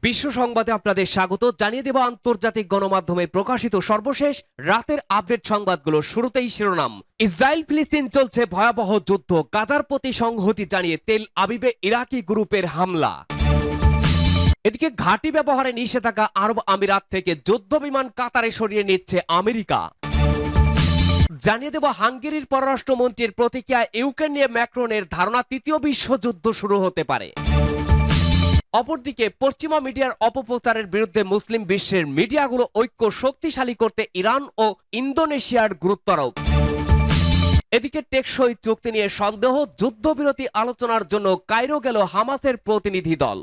বিশ্ব সংবাদে আপনাদের স্বাগত। জানিয়ে দেব আন্তর্জাতিক গণমাধ্যমে প্রকাশিত সর্বশেষ রাতের আপডেট সংবাদগুলো। শুরুতেই শিরোনাম। ইসরায়েল ফিলিস্তিন চলছে ভয়াবহ যুদ্ধ, গাজার প্রতি সংহতি জানিয়ে তেল আবিবে ইরাকি গ্রুপের হামলা। এদিকে ঘাঁটি ব্যবহারে নিষেধাজ্ঞা আরব আমিরাত থেকে যুদ্ধ বিমান কাতারে সরিয়ে নিচ্ছে আমেরিকা। জানিয়ে দেব হাঙ্গেরির পররাষ্ট্রমন্ত্রীর প্রতিক্রিয়া, ইউক্রেন নিয়ে ম্যাক্রনের ধারণা তৃতীয় বিশ্বযুদ্ধ শুরু হতে পারে। অপরদিকে পশ্চিমা মিডিয়ার অপপ্রচারের বিরুদ্ধে মুসলিম বিশ্বের মিডিয়াগুলো ঐক্য শক্তিশালী করতে ইরান ও ইন্দোনেশিয়ার গুরুত্বারোপ। এদিকে টেকসই চুক্তি নিয়ে সন্দেহ, যুদ্ধবিরতি আলোচনার জন্য কায়রো গেল হামাসের প্রতিনিধি দল।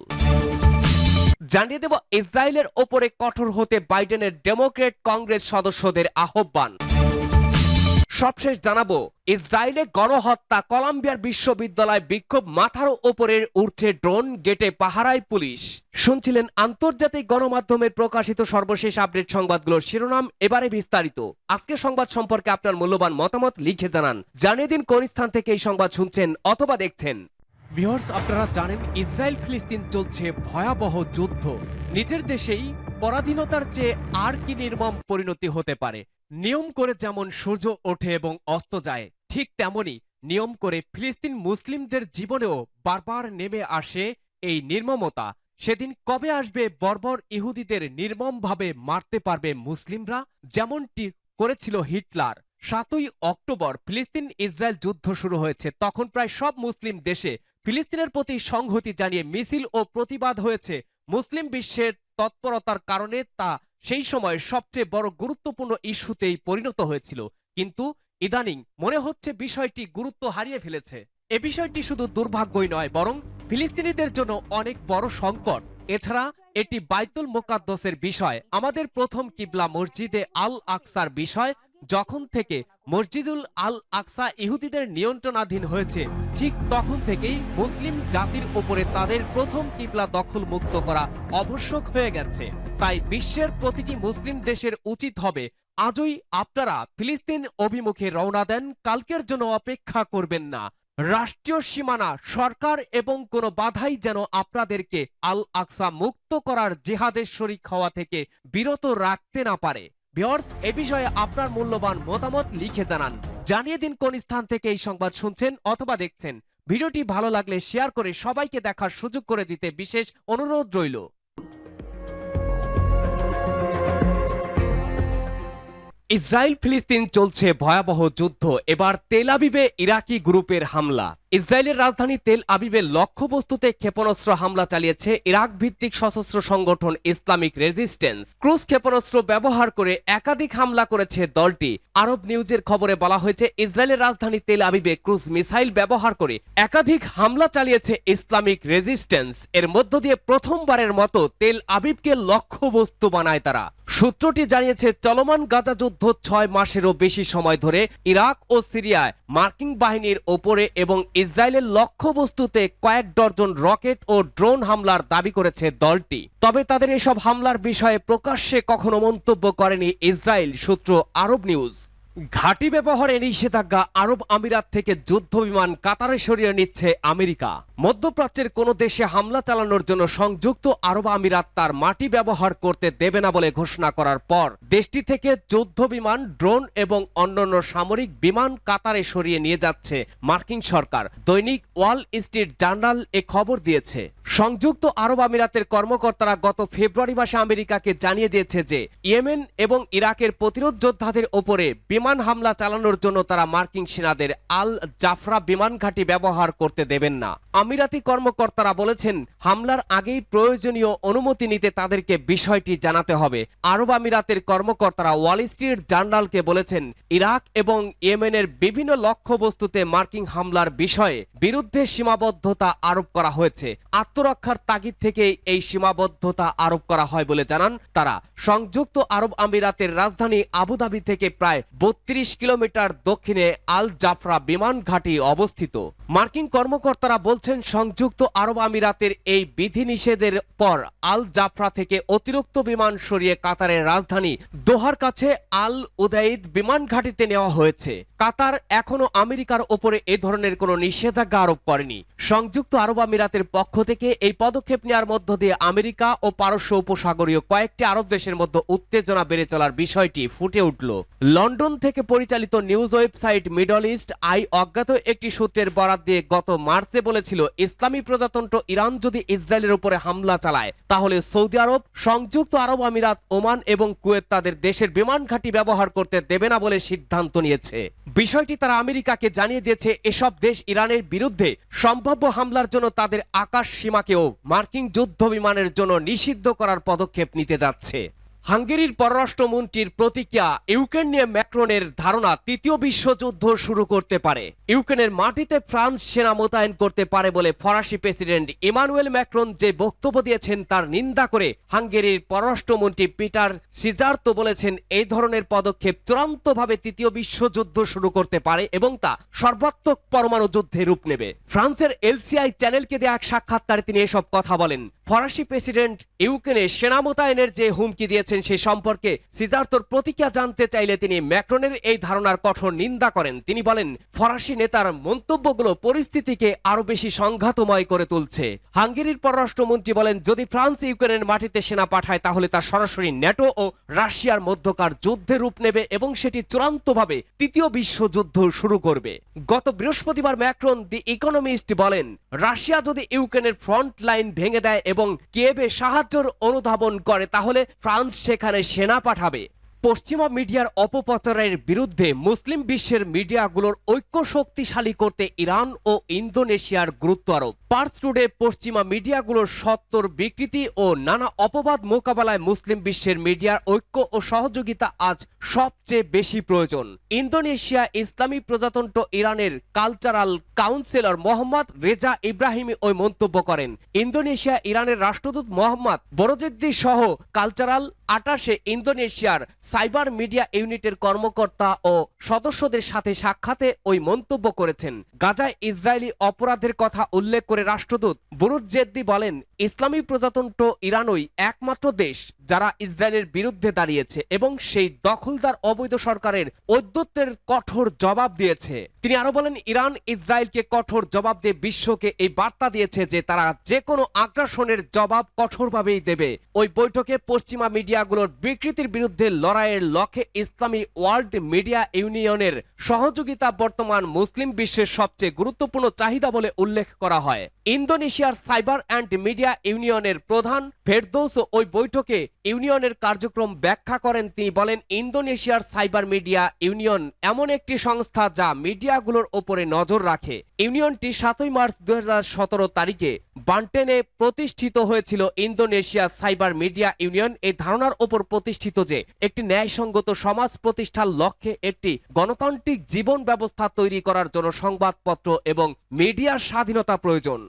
জানিয়ে দেব ইসরায়েলের ওপরে কঠোর হতে বাইডেনের ডেমোক্রেট কংগ্রেস সদস্যদের আহ্বান। সবশেষ জানাবো ইসরায়েলে গণহত্যা, কলম্বিয়ার বিশ্ববিদ্যালয় বিক্ষোভ, মাথার ওপরে উঠছে ড্রোন, গেটে পাহারায় পুলিশ। শুনছিলেন আন্তর্জাতিক গণমাধ্যমের প্রকাশিত সর্বশেষ আপডেট সংবাদগুলোর শিরোনাম। এবারে বিস্তারিত। আজকের সংবাদ সম্পর্কে আপনার মূল্যবান মতামত লিখে জানান। জানিয়ে দিন কোন স্থান থেকে এই সংবাদ শুনছেন অথবা দেখছেন। ভিউয়ার্স, আপনারা জানেন ইসরায়েল ফিলিস্তিন চলছে ভয়াবহ যুদ্ধ। নিজের দেশেই পরাধীনতার চেয়ে আর কি নির্মম পরিণতি হতে পারে। নিয়ম করে যেমন সূর্য ওঠে এবং অস্ত যায়, ঠিক তেমনি নিয়ম করে ফিলিস্তিন মুসলিমদের জীবনেও বারবার নেমে আসে এই নির্মমতা। সেদিন কবে আসবে বর্বর ইহুদিদের নির্মমভাবে মারতে পারবে মুসলিমরা, যেমনটি করেছিল হিটলার? 7ই অক্টোবর ফিলিস্তিন ইসরায়েল যুদ্ধ শুরু হয়েছে। তখন প্রায় সব মুসলিম দেশে ফিলিস্তিনের প্রতি সংহতি জানিয়ে মিছিল ও প্রতিবাদ হয়েছে। মুসলিম বিশ্বের তৎপরতার কারণে তা সেই সময় সবচেয়ে বড় গুরুত্বপূর্ণ ইস্যুতেই পরিণত হয়েছিল। কিন্তু ইদানিং মনে হচ্ছে বিষয়টি গুরুত্ব হারিয়ে ফেলেছে। এ বিষয়টি শুধু দুর্ভাগ্যই নয়, বরং ফিলিস্তিনিদের জন্য অনেক বড় সংকট। এছাড়া এটি বাইতুল মুকাদ্দাসের বিষয়, আমাদের প্রথম কিবলা মসজিদে আল আকসার বিষয়। যখন থেকে মসজিদুল আল আকসা ইহুদিদের নিয়ন্ত্রণাধীন হয়েছে, ঠিক তখন থেকেই মুসলিম জাতির উপরে তাদের প্রথম কিবলা দখল মুক্ত করা আবশ্যক হয়ে গেছে। তাই বিশ্বের প্রতিটি মুসলিম দেশের উচিত হবে আজই আপনারা ফিলিস্তিন অভিমুখে রওনা দেন, কালকের জন্য অপেক্ষা করবেন না। রাষ্ট্রীয় সীমানা, সরকার এবং কোনো বাধাই যেন আপনাদেরকে আল আকসা মুক্ত করার জিহাদের শরিক হওয়া থেকে বিরত রাখতে না পারে। ভিউয়ার্স, এ বিষয়ে আপনার মূল্যবান মতামত লিখে জানান। জানিয়ে দিন কোন স্থান থেকে এই সংবাদ শুনছেন অথবা দেখছেন। ভিডিওটি ভালো লাগলে শেয়ার করে সবাইকে দেখার সুযোগ করে দিতে বিশেষ অনুরোধ রইল। ইসরায়েল ফিলিস্তিন চলছে ভয়াবহ যুদ্ধ, এবার তেল আবিবে ইরাকি গ্রুপের হামলা। ইসরায়েলের রাজধানী তেল আবিবের লক্ষ্যবস্তুতে ক্ষেপণাস্ত্র হামলা চালিয়েছে ইরাক ভিত্তিক সশস্ত্র সংগঠন ইসলামিক রেজিস্ট্যান্স। ক্রুজ ক্ষেপণাস্ত্র ব্যবহার করে একাধিক হামলা করেছে দলটি। আরব নিউজের খবরে বলা হয়েছে ইসরায়েলের রাজধানী তেল আবিবে ক্রুজ মিসাইল ব্যবহার করে একাধিক হামলা চালিয়েছে ইসলামিক রেজিস্ট্যান্স। এর মধ্য দিয়ে প্রথমবারের মতো তেল আবিবকে লক্ষ্যবস্তু বানায় তারা। সূত্রটি জানিয়েছে চলমান গাজা যুদ্ধ 6 মাসেরও বেশি সময় ধরে ইরাক ও সিরিয়ায় মার্কিন বাহিনীর ওপরে এবং ইসরায়েলের লক্ষ্যবস্তুতে কয়েক ডজন রকেট ও ড্রোন হামলার দাবি করেছে দলটি। তবে তাদের এসব হামলার বিষয়ে প্রকাশ্যে কখনো মন্তব্য করেনি ইসরায়েল। সূত্র আরব নিউজ। ঘাঁটি ব্যবহারে নিষেধাজ্ঞা আরব আমিরাত থেকে যুদ্ধ বিমান কাতারে সরিয়ে নিচ্ছে আমেরিকা। মধ্যপ্রাচ্যের কোনো দেশে হামলা চালানোর জন্য সংযুক্ত আরব আমিরাত তার মাটি ব্যবহার করতে দেবে না বলে ঘোষণা করার পর দেশটি থেকে যুদ্ধ বিমান, ড্রোন এবং অন্যান্য সামরিক বিমান কাতারে সরিয়ে নিয়ে যাচ্ছে মার্কিন সরকার। দৈনিক ওয়াল স্ট্রিট জার্নাল এ খবর দিয়েছে। সংযুক্ত আরব আমিরাতের কর্মকর্তারা গত ফেব্রুয়ারি মাসে আমেরিকাকে জানিয়ে দিয়েছে যে ইয়েমেন এবং ইরাকের প্রতিরোধ যোদ্ধাদের ওপরে বিমান হামলা চালানোর জন্য তারা মার্কিন সেনাদের আল জাফরা বিমান ঘাঁটি ব্যবহার করতে দেবেন না। আমিরাতি কর্মকর্তারা বলেছেন হামলার আগেই প্রয়োজনীয় অনুমতি নিতে তাদেরকে বিষয়টি জানাতে হবে। আরব আমিরাতের কর্মকর্তারা ওয়াল স্ট্রিট জার্নালকে বলেছেন ইরাক এবং ইয়েমেনের বিভিন্ন লক্ষ্যবস্তুতে মার্কিন হামলার বিষয়ে বিরুদ্ধে সীমাবদ্ধতা আরোপ করা হয়েছে। আত্মরক্ষার তাগিদ থেকে এই সীমাবদ্ধতা আরোপ করা হয় বলে জানান তারা। সংযুক্ত আরব আমিরাতের রাজধানী আবুধাবি থেকে প্রায় 32 কিলোমিটার দক্ষিণে আল জাফরা বিমান ঘাঁটি অবস্থিত। মার্কিন কর্মকর্তারা বলছেন সংযুক্ত আরব আমিরাতের এই বিধিনিষেধের পর আল জাফরা থেকে অতিরিক্ত বিমান সরিয়ে কাতারের রাজধানী দোহার কাছে আল উদাইদ বিমান ঘাঁটিতে নেওয়া হয়েছে। কাতার এখনো আমেরিকার ওপরে এ ধরনের কোনো নিষেধাজ্ঞা আরোপ করেনি। সংযুক্ত আরব আমিরাতের পক্ষ থেকে এই পদক্ষেপ নেওয়ার মধ্য দিয়ে আমেরিকা ও পারস্য উপসাগরীয় কয়েকটি আরব দেশের মধ্যে উত্তেজনা বেড়ে চলার বিষয়টি ফুটে উঠল। লন্ডন থেকে পরিচালিত news website middle East Eye অজ্ঞাত একটি সূত্রের বরাত দিয়ে গত মার্চে বলেছিল, ইসলামী প্রজাতন্ত্র ইরান যদি ইসরায়েলের উপরে হামলা চালায় তাহলে সৌদি আরব, সংযুক্ত আরব আমিরাত, ওমান এবং কুয়েত তাদের দেশের বিমান ঘাঁটি ব্যবহার করতে দেবে না বলে সিদ্ধান্ত নিয়েছে। বিষয়টি তারা আমেরিকাকে জানিয়ে দিয়েছে। এসব দেশ ইরানের বিরুদ্ধে সম্ভাব্য হামলার জন্য তাদের আকাশ সীমাকেও মার্কিন যুদ্ধ বিমানের জন্য নিষিদ্ধ করার পদক্ষেপ নিতে যাচ্ছে। হাঙ্গেরির পররাষ্ট্রমন্ত্রীর প্রতিক্রিয়া, ইউক্রেন নিয়ে ম্যাক্রনের ধারণা তৃতীয় বিশ্বযুদ্ধ শুরু করতে পারে। ইউক্রেনের মাটিতে ফ্রান্স সেনা মোতায়েন করতে পারে বলে ফরাসি প্রেসিডেন্ট ইমানুয়েল ম্যাক্রন যে বক্তব্য দিয়েছেন তার নিন্দা করে হাঙ্গেরির পররাষ্ট্রমন্ত্রী পিটার সিজার্তো বলেছেন, এই ধরনের পদক্ষেপ চূড়ান্তভাবে তৃতীয় বিশ্বযুদ্ধ শুরু করতে পারে এবং তা সর্বাত্মক পরমাণু যুদ্ধে রূপ নেবে। ফ্রান্সের এলসিআই চ্যানেলকে দেয়া এক সাক্ষাৎকারে তিনি এসব কথা বলেন। ফরাসি প্রেসিডেন্ট ইউক্রেনে সেনা মোতায়েনের যে হুমকি দিয়েছেন সে সম্পর্কে সিজার্তোর প্রতিক্রিয়া জানতে চাইলে তিনি ম্যাক্রনের এই ধারণার কঠোর নিন্দা করেন। তিনি বলেন, ফরাসি নেতার মন্তব্যগুলো পরিস্থিতিকে আরো বেশি সংঘাতময় করে তুলছে। হাঙ্গেরির পররাষ্ট্রমন্ত্রী বলেন, যদি ফ্রান্স ইউক্রেনের মাটিতে সেনা পাঠায় তাহলে তা সরাসরি ন্যাটো ও রাশিয়ার মধ্যকার যুদ্ধে রূপ নেবে এবং সেটি চূড়ান্তভাবে তৃতীয় বিশ্বযুদ্ধ শুরু করবে। গত বৃহস্পতিবার ম্যাক্রন দি ইকোনমিস্ট বলেন, রাশিয়া যদি ইউক্রেনের ফ্রন্ট লাইন ভেঙে দেয় এবং কিয়েভে সাহায্যের অনুধাবন করে তাহলে ফ্রান্স সেখানে সেনা পাঠাবে। পশ্চিমা মিডিয়ার অপপ্রচারের বিরুদ্ধে মুসলিম বিশ্বের মিডিয়াগুলোর ঐক্য শক্তিশালী করতে ইরান ও ইন্দোনেশিয়ার গুরুত্ব আরোপ। পার্স টুডে পশ্চিমা মিডিয়াগুলোর সত্তর বিকৃতি ও নানা অপবাদ মোকাবেলায় মুসলিম বিশ্বের মিডিয়ার ঐক্য ও সহযোগিতা আজ সবচেয়ে বেশি প্রয়োজন। ইন্দোনেশিয়া ইসলামী প্রজাতন্ত্র ইরানের কালচারাল কাউন্সিলর মোহাম্মদ রেজা ইব্রাহিমি ওই মন্তব্য করেন। ইন্দোনেশিয়া ইরানের রাষ্ট্রদূত মোহাম্মদ বরজেদ্দি সহ কালচারাল 28 ইন্দোনেশিয়ার সাইবার মিডিয়া ইউনিটের কর্মকর্তা ও সদস্যদের সাথে সাক্ষাতে ওই মন্তব্য করেছেন। গাজায় ইসরায়েলি অপরাধের কথা উল্লেখ করে রাষ্ট্রদূত বুরুজেদ্দি বলেন, ইসলামী প্রজাতন্ত্র ইরানই একমাত্র দেশ যারা ইসরায়েলের বিরুদ্ধে দাঁড়িয়েছে এবং সেই দখলদার অবৈধ সরকারের ঔদ্ধত্যের কঠোর জবাব দিয়েছে। তিনি আরো বলেন, ইরান ইসরায়েলকে কঠোর জবাব দিয়ে বিশ্বকে এই বার্তা দিয়েছে যে তারা যে কোনো আগ্রাসনের জবাব কঠোরভাবেই দেবে। ওই বৈঠকে পশ্চিমা মিডিয়াগুলোর বিকৃতির বিরুদ্ধে লড়াইয়ের লক্ষ্যে ইসলামী ওয়ার্ল্ড মিডিয়া ইউনিয়নের সহযোগিতা বর্তমান মুসলিম বিশ্বের সবচেয়ে গুরুত্বপূর্ণ চাহিদা বলে উল্লেখ করা হয়। ইন্দোনেশিয়ার সাইবার অ্যান্ড মিডিয়া ইউনিয়নের প্রধান ফেরদৌস ওই বৈঠকে ইউনিয়নের কার্যক্রম ব্যাখ্যা করেন। তিনি বলেন, ইন্দোনেশিয়ার সাইবার মিডিয়া ইউনিয়ন এমন একটি সংস্থা যা মিডিয়াগুলোর ওপরে নজর রাখে। ইউনিয়নটি 7 মার্চ 2017 তারিখে বান্টেনে প্রতিষ্ঠিত হয়েছিল। ইন্দোনেশিয়া সাইবার মিডিয়া ইউনিয়ন এই ধারণার ওপর প্রতিষ্ঠিত যে একটি ন্যায়সঙ্গত সমাজ প্রতিষ্ঠার লক্ষ্যে একটি গণতান্ত্রিক জীবন ব্যবস্থা তৈরি করার জন্য সংবাদপত্র এবং মিডিয়ার স্বাধীনতা প্রয়োজন।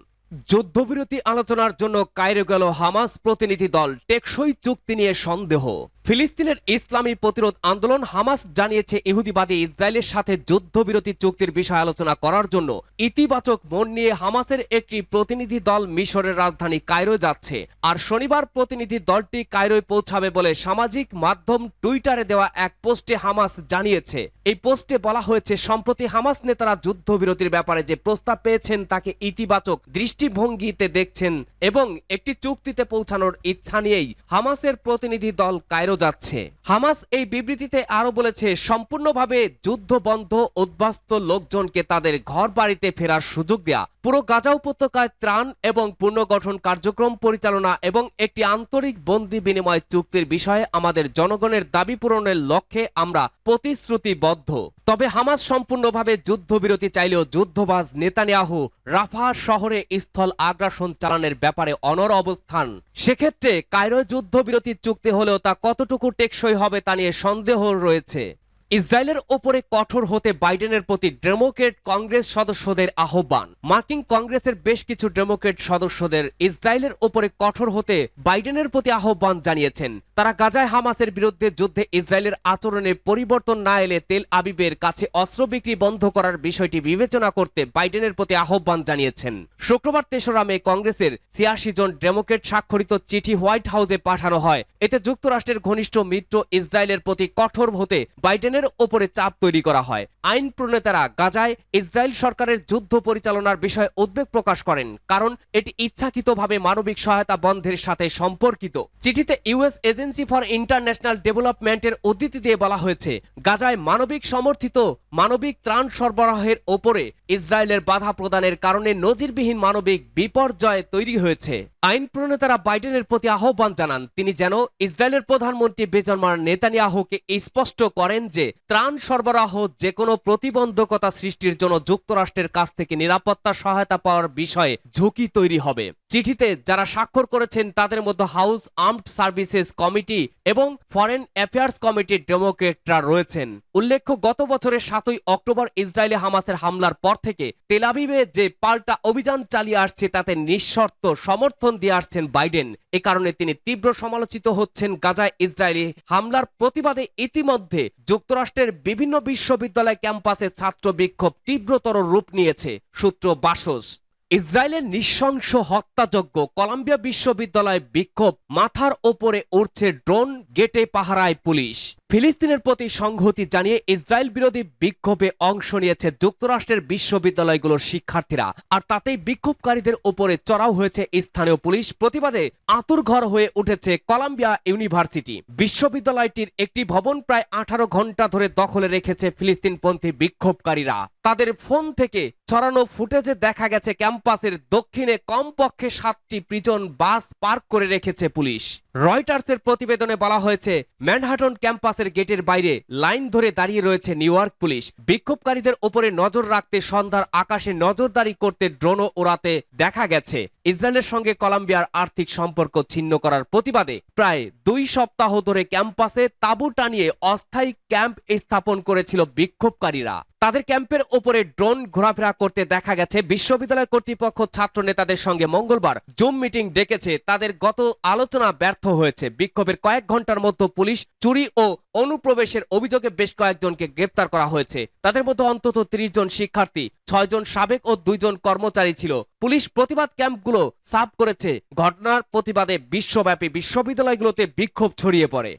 যুদ্ধবিরতি আলোচনার জন্য কায়রো গেল হামাস প্রতিনিধি দল, টেকসই চুক্তি নিয়ে সন্দেহ। ফিলিস্তিনের ইসলামী প্রতিরোধ আন্দোলন হামাস জানিয়েছে ইহুদিবাদী ইসরায়েলের সাথে যুদ্ধবিরতি চুক্তির বিষয়ে আলোচনা করার জন্য ইতিবাচক মন নিয়ে হামাসের একটি প্রতিনিধি দল মিশরের রাজধানী কায়রো যাচ্ছে। আর শনিবার প্রতিনিধি দলটি কায়রোয় পৌঁছাবে বলে সামাজিক মাধ্যম টুইটারে দেওয়া এক পোস্টে হামাস জানিয়েছে। এই পোস্টে বলা হয়েছে, সম্প্রতি হামাস নেতারা যুদ্ধবিরতির ব্যাপারে যে প্রস্তাব পেয়েছেন তাকে ইতিবাচক দৃষ্টিভঙ্গিতে দেখছেন এবং একটি চুক্তিতে পৌঁছানোর ইচ্ছা নিয়েই হামাসের প্রতিনিধি দল কায়রো যাচ্ছে। হামাস এই বিবৃতিতে আরো বলেছে, সম্পূর্ণভাবে যুদ্ধ বন্ধ, উদ্বাস্ত লোকজনকে তাদের ঘর বাড়িতে ফেরার সুযোগ দেয়া, পুরো গাজা উপত্যকায় ত্রাণ এবং পুনর্গঠন কার্যক্রম পরিচালনা এবং একটি আন্তরিক বন্দি বিনিময় চুক্তির বিষয়ে আমাদের জনগণের দাবি পূরণের লক্ষ্যে আমরা প্রতিশ্রুতিবদ্ধ। তবে হামাস সম্পূর্ণভাবে যুদ্ধবিরতি চাইলেও যুদ্ধবাজ নেতানিয়াহু রাফা শহরে স্থল আগ্রাসন চালানোর ব্যাপারে অনড় অবস্থান। সেক্ষেত্রে কায়রোয় যুদ্ধবিরতির চুক্তি হলেও তা কতটুকু টেকসই হবে তা নিয়ে সন্দেহ রয়েছে। ইসরায়েলের ওপরে কঠোর হতে বাইডেনের প্রতি ডেমোক্রেট কংগ্রেস সদস্যদের আহ্বান। মার্কিন কংগ্রেসের বেশ কিছু ডেমোক্রেট সদস্যদের ইসরায়েলের ওপরে কঠোর হতে বাইডেনের প্রতি আহ্বান জানিয়েছেন। তারা গাজায় হামাসের বিরুদ্ধে যুদ্ধে ইসরায়েলের আচরণে পরিবর্তন না এলে তেল আবিবের কাছে অস্ত্র বিক্রি বন্ধ করার বিষয়টি বিবেচনা করতে বাইডেনের প্রতি আহ্বান জানিয়েছেন। শুক্রবার ৩রা মে কংগ্রেসের ৮৬ জন ডেমোক্রেট স্বাক্ষরিত চিঠি হোয়াইট হাউসে পাঠানো হয়। এতে যুক্তরাষ্ট্রের ঘনিষ্ঠ মিত্র ইসরায়েলের প্রতি কঠোর হতে বাইডেনের ওপরে চাপ তৈরি করা হয়। আইন প্রণেতারা গাজায় ইসরায়েল সরকারের যুদ্ধ পরিচালনার বিষয়ে উদ্বেগ প্রকাশ করেন, কারণ এটি ইচ্ছাকৃতভাবে মানবিক সহায়তা বন্ধের সাথে সম্পর্কিত। চিঠিতে ইউএস এজেন্সি ফর ইন্টারন্যাশনাল ডেভেলপমেন্টের উদ্ধৃতি দিয়ে বলা হয়েছে, গাজায় মানবিক সমর্থিত মানবিক ত্রাণ সরবরাহের ওপরে ইসরায়েলের বাধা প্রদানের কারণে নজিরবিহীন মানবিক বিপর্যয় তৈরি হয়েছে। আইন প্রণেতারা বাইডেনের প্রতি আহ্বান জানান তিনি যেন ইসরায়েলের প্রধানমন্ত্রী বেঞ্জামিন নেতানিয়াহুকে স্পষ্ট করেন যে ত্রাণ সরবরাহ যে কোনো প্রতিবন্ধকতা সৃষ্টির জন্য যুক্তরাষ্ট্রের কাছ থেকে নিরাপত্তা সহায়তা পাওয়ার বিষয়ে ঝুঁকি তৈরি হবে। চিঠিতে যারা স্বাক্ষর করেছেন তাদের মধ্যে হাউস আর্মড সার্ভিসেস কমিটি এবং ফরেন অ্যাফেয়ার্স কমিটির ডেমোক্রেটরা রয়েছেন। উল্লেখ্য, গত বছরের ৭ই অক্টোবর ইসরায়েলে হামাসের হামলার পর থেকে তেল আবিবে যে পাল্টা অভিযান চালিয়ে আসছে তাতে নিঃশর্ত সমর্থন দিয়ে আসছেন বাইডেন। এ কারণে তিনি তীব্র সমালোচিত হচ্ছেন। গাজায় ইসরায়েলি হামলার প্রতিবাদে ইতিমধ্যে যুক্তরাষ্ট্রের বিভিন্ন বিশ্ববিদ্যালয় ক্যাম্পাসে ছাত্র বিক্ষোভ তীব্রতর রূপ নিয়েছে। সূত্র বাসস। ইসরায়েলের নৃশংস হত্যাযজ্ঞ, কলাম্বিয়া বিশ্ববিদ্যালয় বিক্ষোভ, মাথার ওপরে উড়ছে ড্রোন, গেটে পাহারায় পুলিশ। ফিলিস্তিনের প্রতি সংহতি জানিয়ে ইসরায়েল বিরোধী বিক্ষোভে অংশ নিয়েছে যুক্তরাষ্ট্রের বিশ্ববিদ্যালয়গুলোর শিক্ষার্থীরা, আর তাতেই বিক্ষোভকারীদের ওপরে চড়াও হয়েছে স্থানীয় পুলিশ। প্রতিবাদে আঁতুড়ঘর হয়ে উঠেছে কলাম্বিয়া ইউনিভার্সিটি। বিশ্ববিদ্যালয়টির একটি ভবন প্রায় 18 ঘন্টা ধরে দখলে রেখেছে ফিলিস্তিনপন্থী বিক্ষোভকারীরা। তাদের ফোন থেকে ছড়ানো ফুটেজে দেখা গেছে ক্যাম্পাসের দক্ষিণে কমপক্ষে 7টি প্রিজন বাস পার্ক করে রেখেছে পুলিশ। রয়টার্সের প্রতিবেদনে বলা হয়েছে, ম্যানহাটন ক্যাম্পাসের গেটের বাইরে লাইন ধরে দাঁড়িয়ে রয়েছে নিউ ইয়র্ক পুলিশ। বিক্ষোভকারীদের ওপরে নজর রাখতে সন্ধ্যার আকাশে নজরদারি করতে ড্রোনও ওড়াতে দেখা গেছে। ইসরায়েলের সঙ্গে কলম্বিয়ার আর্থিক সম্পর্ক ছিন্ন করার প্রতিবাদে প্রায় 2 সপ্তাহ ধরে ক্যাম্পাসে তাঁবু টানিয়ে অস্থায়ী ক্যাম্প স্থাপন করেছিল বিক্ষোভকারীরা। তাদের ক্যাম্পের ওপরে ড্রোন ঘোরাফেরা করতে দেখা গেছে। বিশ্ববিদ্যালয় কর্তৃপক্ষ ছাত্র নেতাদের সঙ্গে মঙ্গলবার জুম মিটিং ডেকেছে। তাদের গত আলোচনা ব্যর্থ হয়েছে। বিক্ষোভের কয়েক ঘন্টার মধ্যে পুলিশ চুরি ও অনুপ্রবেশের অভিযোগে বেশ কয়েকজনকে গ্রেপ্তার করা হয়েছে। তাদের মধ্যে অন্তত 30 জন শিক্ষার্থী, 6 জন সাবেক ও 2 জন কর্মচারী ছিল। পুলিশ প্রতিবাদ ক্যাম্পগুলো সাফ করেছে। ঘটনার প্রতিবাদে বিশ্বব্যাপী বিশ্ববিদ্যালয়গুলোতে বিক্ষোভ ছড়িয়ে পড়ে।